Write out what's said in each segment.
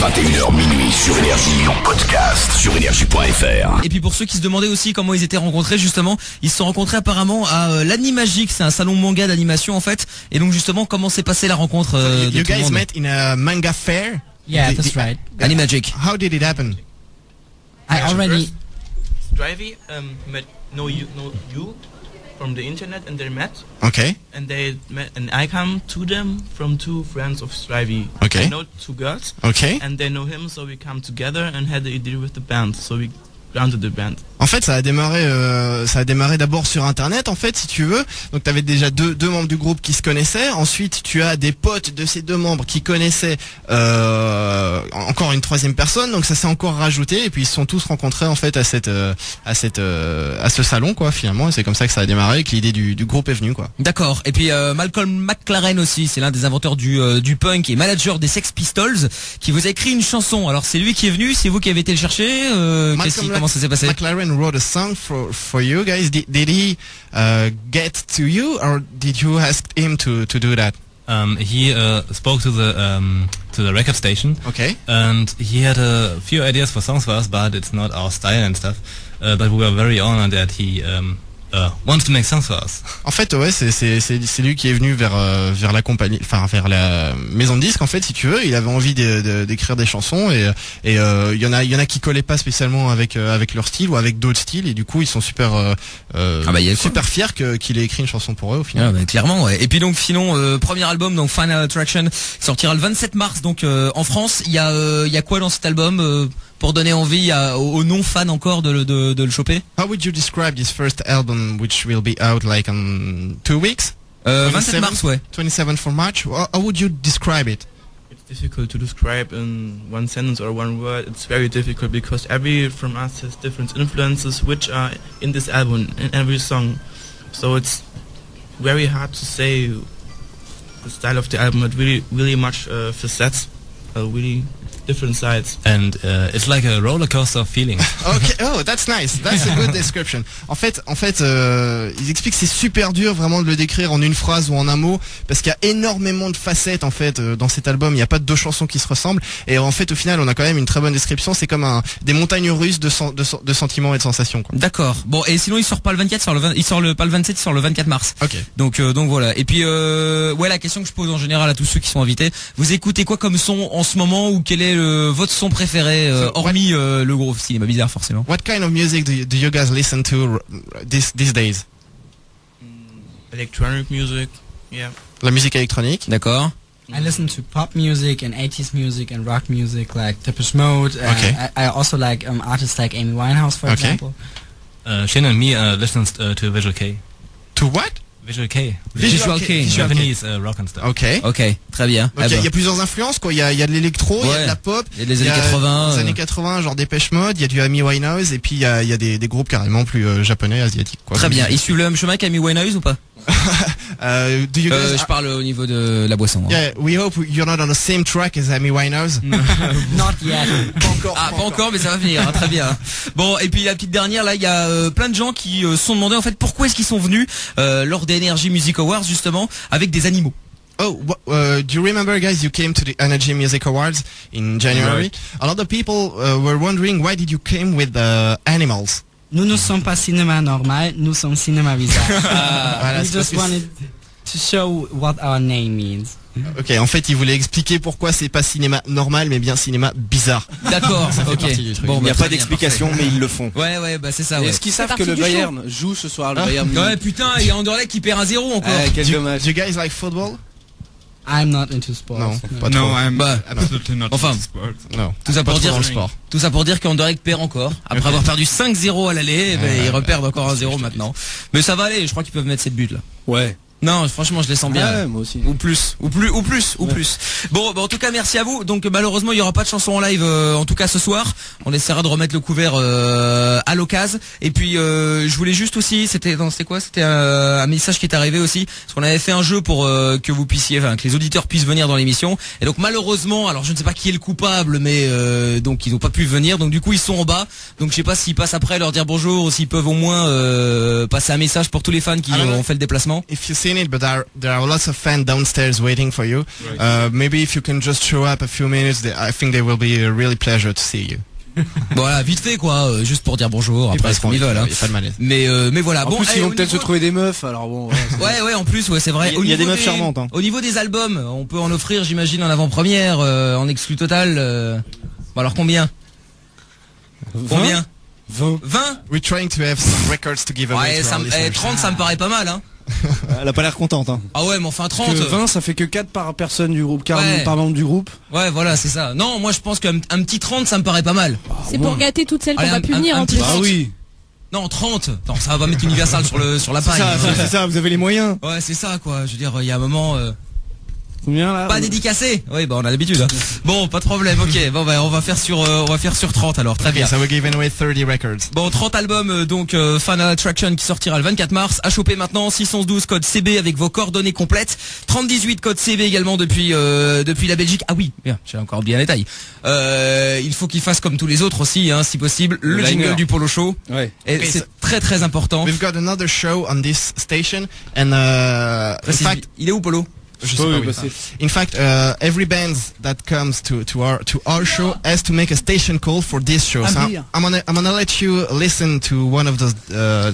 21h minuit sur Énergie, en podcast sur énergie.fr. Et puis pour ceux qui se demandaient aussi comment ils étaient rencontrés, justement, ils se sont rencontrés apparemment à l'Animagic, c'est un salon manga d'animation en fait. Et donc justement, comment s'est passée la rencontre de You tout le guys monde? met in a manga fair? Yeah, that's right. Animagic. How did it happen? I already. Strivey know you from the internet, and they met. Okay. And they met, and I come to them from two friends of Strivey. Okay. I know two girls. Okay. And they know him, so we come together and had the idea with the band. So we grounded the band. En fait, ça a démarré d'abord sur Internet, en fait, si tu veux. Donc, t'avais déjà deux membres du groupe qui se connaissaient. Ensuite, tu as des potes de ces deux membres qui connaissaient encore une troisième personne. Donc, ça s'est encore rajouté. Et puis, ils se sont tous rencontrés en fait à ce salon, quoi. Finalement, et c'est comme ça que ça a démarré, et que l'idée du groupe est venue, quoi. D'accord. Et puis Malcolm McLaren aussi, c'est l'un des inventeurs du punk et manager des Sex Pistols, qui vous a écrit une chanson. Alors, c'est lui qui est venu, c'est vous qui avez été le chercher. Comment ça s'est passé? McLaren wrote a song for you guys. Did he get to you, or did you ask him to do that? He spoke to the record station. Okay. And he had a few ideas for songs for us, but it's not our style and stuff. But we were very honored that he wanted to make songs for us. En fait, ouais, c'est lui qui est venu vers la compagnie, enfin vers la maison de disques. En fait, si tu veux, il avait envie d'écrire des chansons, et il y en a qui collaient pas spécialement avec leur style ou avec d'autres styles, et du coup ils sont super super fiers qu'il ait écrit une chanson pour eux au final. Ah bah, clairement, ouais. Et puis donc sinon premier album, donc Final Attraction, sortira le 27 mars donc en France. Il y a quoi dans cet album pour donner envie aux non-fans encore de le choper? How would you describe this first album, which will be out like in 2 weeks? 27 mars, ouais. 27 for March. How would you describe it? It's difficult to describe in one sentence or one word. It's very difficult because every from us has different influences which are in this album, in every song. So it's very hard to say the style of the album. It really much facets, really different sides. And it's like a roller coaster of feelings. Okay, oh, that's nice. That's a good description. En fait, ils expliquent que c'est super dur vraiment de le décrire en une phrase ou en un mot, parce qu'il y a énormément de facettes en fait dans cet album. Il n'y a pas deux chansons qui se ressemblent, et en fait au final on a quand même une très bonne description. C'est comme des montagnes russes de sentiments et de sensations, quoi. D'accord. Bon, et sinon il sort pas le 24, il sort pas le 27, il sort le 24 mars. Ok. Donc voilà. Et puis ouais, la question que je pose en général à tous ceux qui sont invités, vous écoutez quoi comme son en ce moment, ou quel est votre son préféré hormis le gros cinéma bizarre forcément? What kind of music do you guys listen to these days? Electronic music, yeah. La musique électronique. D'accord. I listen to pop music and 80s music and rock music like Depeche Mode. Okay. I also like artists like Amy Winehouse, for example. Shane and me listens to Visual K. To what? Visual K. Visual K. Japanese rock and stuff. Ok. Ok, très bien. Donc il y a plusieurs influences, quoi. Il y a de l'électro, il y a de la pop, il y a des années 80, des années 80, genre Depeche Mode, il y a du Amy Winehouse, et puis il y a des groupes carrément plus japonais, asiatiques, quoi. Très bien. Ils suivent le même chemin qu'Amy Winehouse ou pas? Do you guys je parle au niveau de la boisson. Yeah, we hope you're not on the same track as Amy Winehouse. Not yet. Pas encore, mais ça va venir, hein, très bien. Bon, et puis la petite dernière, là, il y a plein de gens qui se sont demandé en fait pourquoi est-ce qu'ils sont venus lors des Energy Music Awards justement avec des animaux. Oh, do you remember, guys? You came to the Energy Music Awards in January. Right. A lot of people were wondering why did you came with animals. Nous ne sommes pas cinéma normal, nous sommes cinéma bizarre. Voilà, We c'est just parce que wanted to show what our name means. Ok, en fait, il voulait expliquer pourquoi c'est pas cinéma normal, mais bien cinéma bizarre. D'accord, ok. partie du truc. Bon, Il n'y a bah, pas très bien, d'explication, parfait. mais ils le font. Ouais, bah c'est ça. Ouais. Est-ce qu'ils savent que partie le du Bayern joue ce soir, le Bayern Munich? Ouais, putain, il y a Anderlecht qui perd 1-0 encore. Quel dommage. Do you guys like football? I'm not into sports. Non, pas trop. No, I'm Bah, absolutely not enfin. into sports. Non. Tout ça Pas pour trop dire dans le sport. Tout ça pour dire qu'Anderlecht perd encore. Après avoir perdu 5-0 à l'aller, ils reperdent encore 1-0 maintenant. Mais ça va aller, je crois qu'ils peuvent mettre 7 buts là. Ouais. Non, franchement, je les sens bien. Ouais, moi aussi. Ou plus. Bon, en tout cas, merci à vous. Donc, malheureusement, il y aura pas de chanson en live, en tout cas ce soir. On essaiera de remettre le couvert à l'occasion. Et puis, je voulais juste aussi, c'était quoi? C'était un message qui est arrivé aussi, parce qu'on avait fait un jeu pour que vous puissiez, enfin, que les auditeurs puissent venir dans l'émission. Et donc, malheureusement, alors je ne sais pas qui est le coupable, mais donc ils n'ont pas pu venir. Donc, du coup, ils sont en bas. Donc, je sais pas s'ils passent après leur dire bonjour, ou s'ils peuvent au moins passer un message pour tous les fans qui ont fait le déplacement. If you see seen it, but there are lots of fans downstairs waiting for you. Maybe if you can just show up a few minutes, I think they will be a really pleasure to see you. Voilà, vite fait quoi, juste pour dire bonjour, après ce qu'on y veulent. Hein. Pas de malaise. Mais voilà. En bon, plus, ils vont peut-être se trouver des meufs, alors bon. Ouais, en plus, ouais, c'est vrai. Il y a des meufs charmantes. Hein. Au niveau des albums, on peut en offrir, j'imagine, en avant-première, en exclu total. Bon, alors combien 20 We're trying to have some records to give away. Ouais, 30, ça me paraît pas mal, hein. Elle a pas l'air contente. Hein. Ah ouais, mais enfin 30. 20, ça fait que 4 par personne du groupe, 40 Ouais. par membre du groupe. Ouais, voilà, c'est ça. Non, moi je pense qu'un petit 30, ça me paraît pas mal. C'est pour gâter toutes celles qu'on Allez, va punir en petit plus. 30. Ah oui. Non, 30. Non, ça va mettre Universal sur la paille. C'est ça, vous avez les moyens. Ouais, c'est ça quoi. Je veux dire, il y a un moment Combien là pas dédicacé. Oui, bah on a l'habitude. Hein. Bon, pas de problème. OK. Bon bah on va faire sur 30 alors. Très bien. So we're giving away 30 records. Bon, 30 albums donc Final Attraction qui sortira le 24 mars. À choper maintenant 612 code CB avec vos coordonnées complètes. 3018 code CB également depuis la Belgique. Ah oui, bien, j'ai encore oublié un détail. Il faut qu'il fasse comme tous les autres aussi hein, si possible le jingle liner. du Polo Show. Ouais. Et Okay, c'est très très important. We've got another show on this station, and in Précise, fact, il est où Polo? je sais pas où il est. In fact, every band that comes to our show has to make a station call for this show. So I'm gonna let you listen to one of those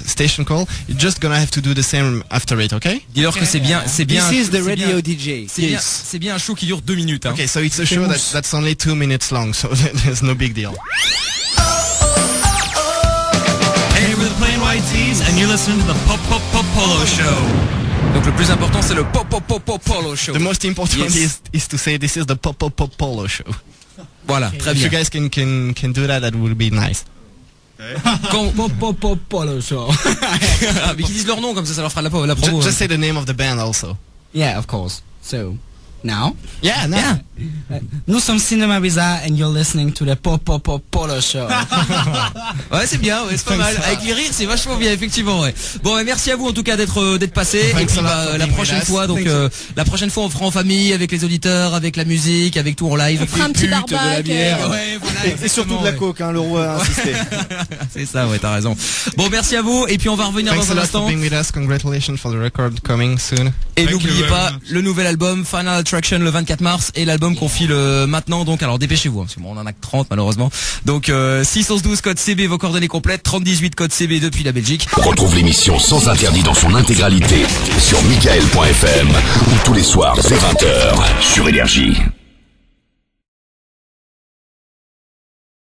station call. You're just gonna have to do the same after it, okay? Dis-leur que c'est bien. This is the radio DJ. C'est bien un show qui dure 2 minutes. Hein. Okay, so it's a show that's only 2 minutes long, so there's no big deal. Hey, we're the Plain White Tees, and you're listening to the Polo Show. Donc le plus important c'est le Polo Show. The most important is to say this is the Polo Show. Voilà, très If bien. you guys can do that would be nice. Polo Show. Mais qu'ils disent leur nom comme ça leur fera la promo. Just say the name of the band also. Yeah, of course. So, now? Yeah, no. Nous sommes Cinema Bizarre and you're listening to the Polo Show. Ouais, c'est bien, ouais, c'est pas mal. Avec les rires, c'est vachement bien, effectivement, ouais. Bon, merci à vous en tout cas d'être passé. Et puis la prochaine fois, donc la prochaine fois, on fera en famille, avec les auditeurs, avec la musique, avec tout en live. On fera un petit barbac. Ouais, voilà. Et surtout de la coke, hein, le roi a insisté. C'est ça, ouais, t'as raison. Bon, merci à vous. Et puis on va revenir Thanks dans a un lot instant. for being with us. Congratulations for the record coming soon. Et n'oubliez pas le nouvel album Final Attraction le 24 mars et l'album qu'on file maintenant, donc alors dépêchez-vous hein, parce que bon, on en a que 30 malheureusement. Donc 612 code CB, vos coordonnées complètes, 3018 code CB depuis la Belgique. Retrouve l'émission sans interdit dans son intégralité sur michael.fm ou tous les soirs dès 20h sur Énergie.